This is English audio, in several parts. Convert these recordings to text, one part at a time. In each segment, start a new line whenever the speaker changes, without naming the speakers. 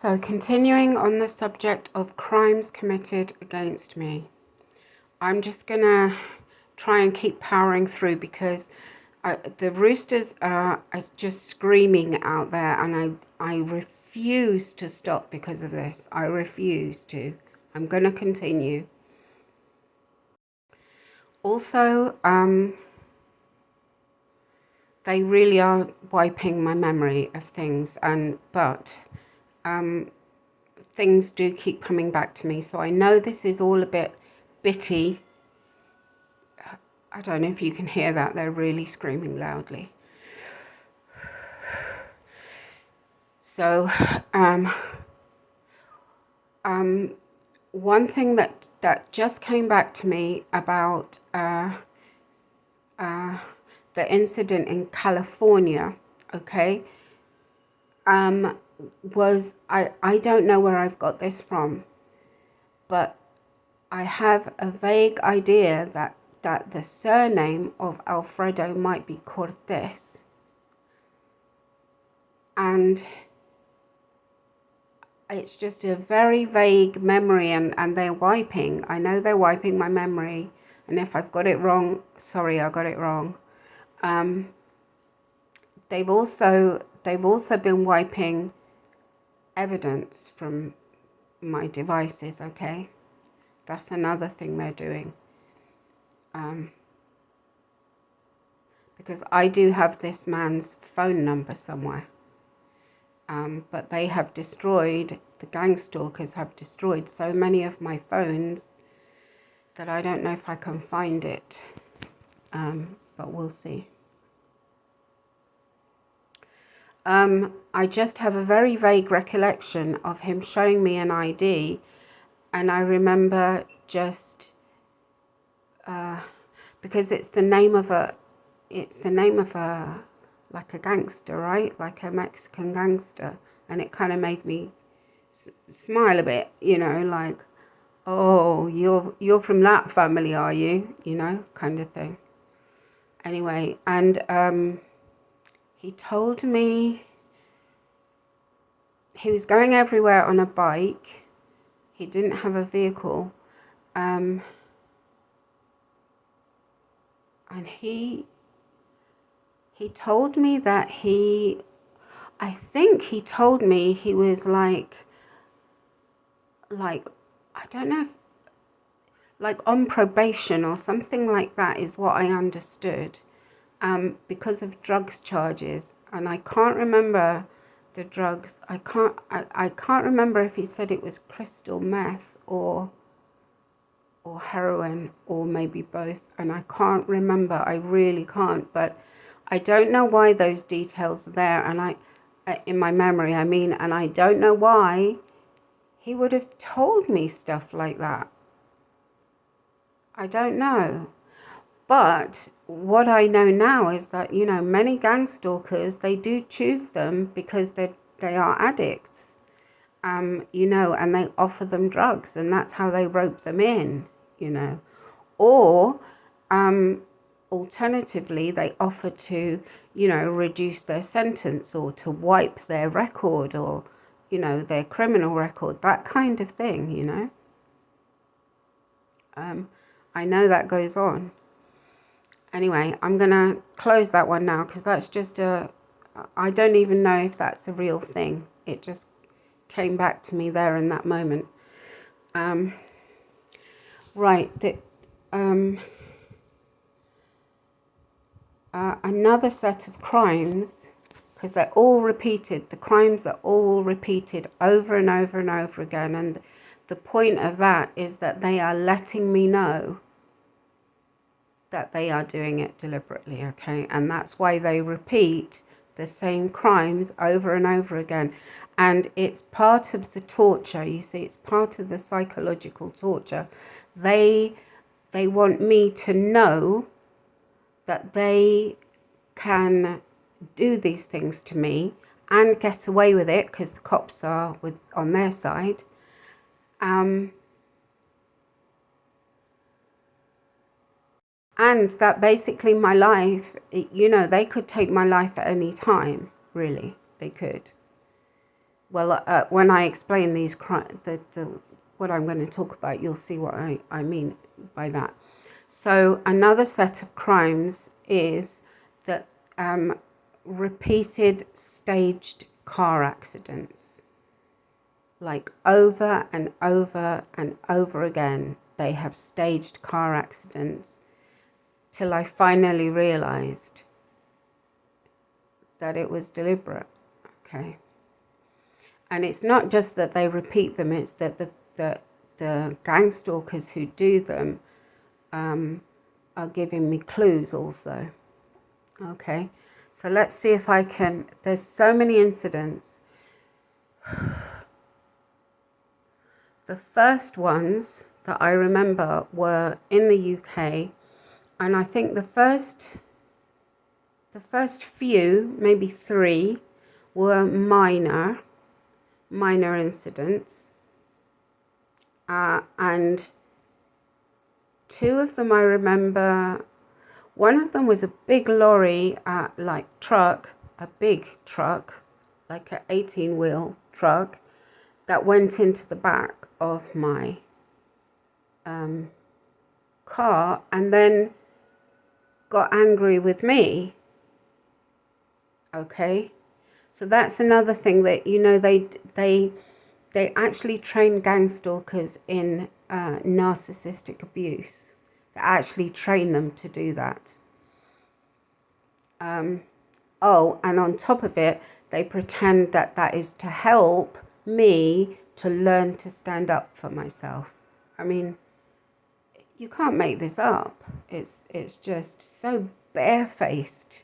So, continuing on the subject of crimes committed against me, I'm just gonna try and keep powering through because the roosters are just screaming out there, and I refuse to stop because of this. I refuse to. I'm gonna continue. Also, they really are wiping my memory of things, but things do keep coming back to me. So I know this is all a bit bitty. I don't know if you can hear that. They're really screaming loudly. So, one thing that just came back to me about the incident in California, okay, was I don't know where I've got this from, but I have a vague idea that the surname of Alfredo might be Cortez. And it's just a very vague memory, and they're wiping. I know they're wiping my memory. And if I've got it wrong, sorry, I got it wrong. They've also been wiping evidence from my devices, okay? That's another thing they're doing. Because I do have this man's phone number somewhere. But they have destroyed, the gang stalkers have destroyed so many of my phones that I don't know if I can find it. But we'll see. I just have a very vague recollection of him showing me an ID, and I remember just because it's the name of a like a gangster, right? Like a Mexican gangster, and it kind of made me smile a bit, you know, like, oh, you're from that family, are you? You know, kind of thing. Anyway, and he told me he was going everywhere on a bike. He didn't have a vehicle. And he told me that I think he told me he was like, I don't know if, like on probation or something like that is what I understood, because of drugs charges. And I can't remember the drugs. I can't remember if he said it was crystal meth or heroin, or maybe both, and I can't remember. I really can't, but I don't know why those details are there, and in my memory, I mean, and I don't know why he would have told me stuff like that. I don't know. But what I know now is that, you know, many gang stalkers, they do choose them because they are addicts, you know, and they offer them drugs, and that's how they rope them in, you know. Or alternatively, they offer to, you know, reduce their sentence or to wipe their record, or, you know, their criminal record, that kind of thing, you know. I know that goes on. Anyway, I'm going to close that one now because that's just I don't even know if that's a real thing. It just came back to me there in that moment. Right, another set of crimes, because they're all repeated. The crimes are all repeated over and over and over again. And the point of that is that they are letting me know that they are doing it deliberately, okay? And that's why they repeat the same crimes over and over again. And it's part of the torture, you see, it's part of the psychological torture. They want me to know that they can do these things to me and get away with it because the cops are on their side. And that basically my life, you know, they could take my life at any time, really. They could. well, when I explain these what I'm going to talk about, you'll see what I mean by that. So another set of crimes is that repeated staged car accidents, like over and over and over again. They have staged car accidents till I finally realized that it was deliberate. Okay. And it's not just that they repeat them, it's that the gang stalkers who do them are giving me clues also. Okay, so let's see if I can, there's so many incidents. The first ones that I remember were in the UK, and I think the first few, maybe 3, were minor incidents, and 2 of them I remember. One of them was a big lorry, a big truck, like an 18-wheel truck, that went into the back of my car and then got angry with me. Okay, so that's another thing that, you know, they actually train gang stalkers in narcissistic abuse. They actually train them to do that. Oh, and on top of it, they pretend that that is to help me to learn to stand up for myself. I mean, you can't make this up. It's just so barefaced.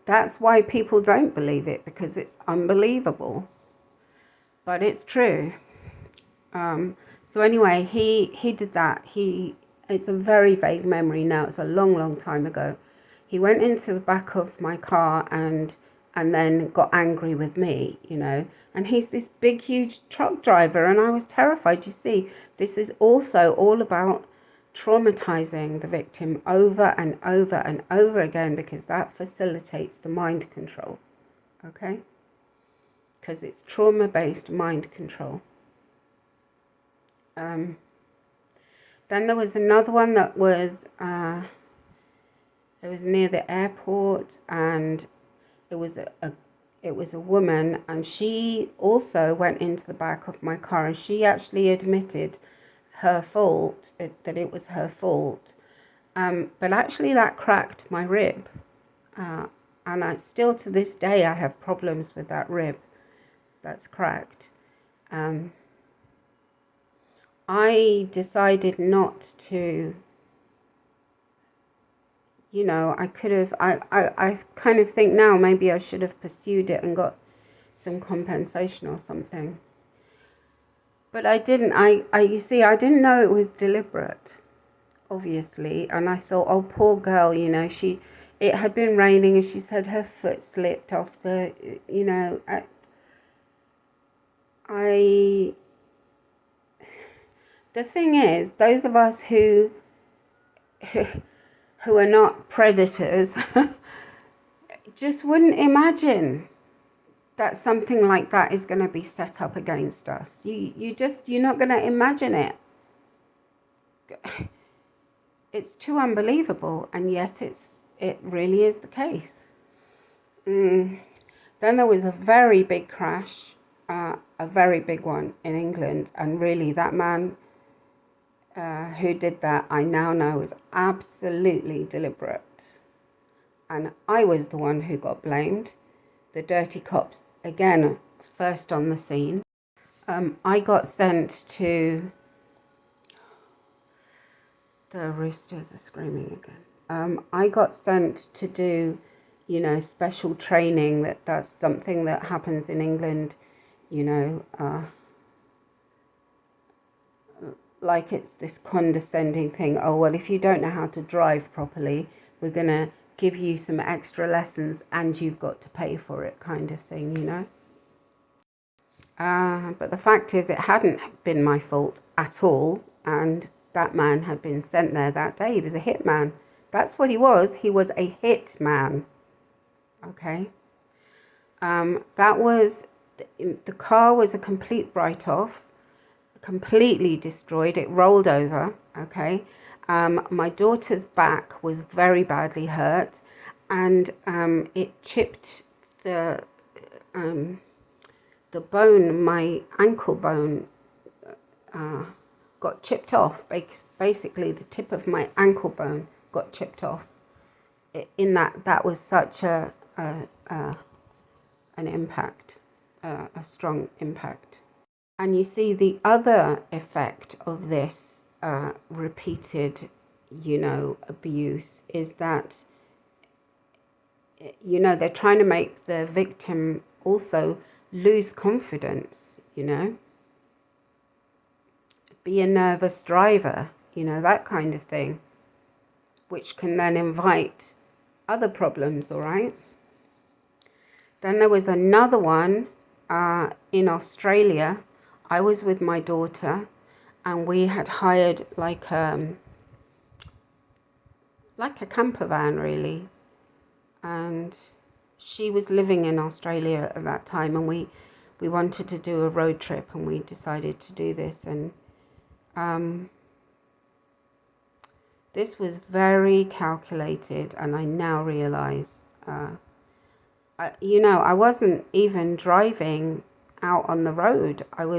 That's why people don't believe it, because it's unbelievable. But it's true. So anyway, he did that. It's a very vague memory now. It's a long time ago. He went into the back of my car and then got angry with me, you know. And he's this big, huge truck driver, and I was terrified. You see, this is also all about traumatizing the victim over and over and over again, because that facilitates the mind control. Okay? Because it's trauma-based mind control. Then there was another one that was it was near the airport, and it was a woman, and she also went into the back of my car, and she actually admitted her fault, that it was her fault, but actually that cracked my rib, and I still to this day I have problems with that rib that's cracked. I decided not to, you know, I could have, I kind of think now maybe I should have pursued it and got some compensation or something. But I didn't. You see, I didn't know it was deliberate, obviously. And I thought, oh, poor girl, you know, it had been raining and she said her foot slipped off the, you know, the thing is, those of us who are not predators just wouldn't imagine that something like that is going to be set up against us. You're not going to imagine it. It's too unbelievable, and yet it really is the case. Then there was a very big crash, a very big one in England, and really that man who did that, I now know, was absolutely deliberate. And I was the one who got blamed. The dirty cops, again, first on the scene. I got sent to... The roosters are screaming again. I got sent to do, you know, special training. That's something that happens in England, you know, like it's this condescending thing. Oh, well, if you don't know how to drive properly, we're going to give you some extra lessons and you've got to pay for it, kind of thing, you know. But the fact is, it hadn't been my fault at all. And that man had been sent there that day. He was a hitman. That's what he was. He was a hitman. Okay. That was, the car was a complete write-off, completely destroyed. It rolled over. Okay. My daughter's back was very badly hurt, and it chipped the bone, my ankle bone, got chipped off. Basically, the tip of my ankle bone got chipped off. In that was such an impact, a strong impact. And you see, the other effect of this repeated, abuse is that, they're trying to make the victim also lose confidence, be a nervous driver, that kind of thing, which can then invite other problems, all right? Then there was another one in Australia. I was with my daughter, and we had hired like a camper van, really. And she was living in Australia at that time, and we wanted to do a road trip, and we decided to do this. And this was very calculated, and I now realize, I wasn't even driving out on the road. I was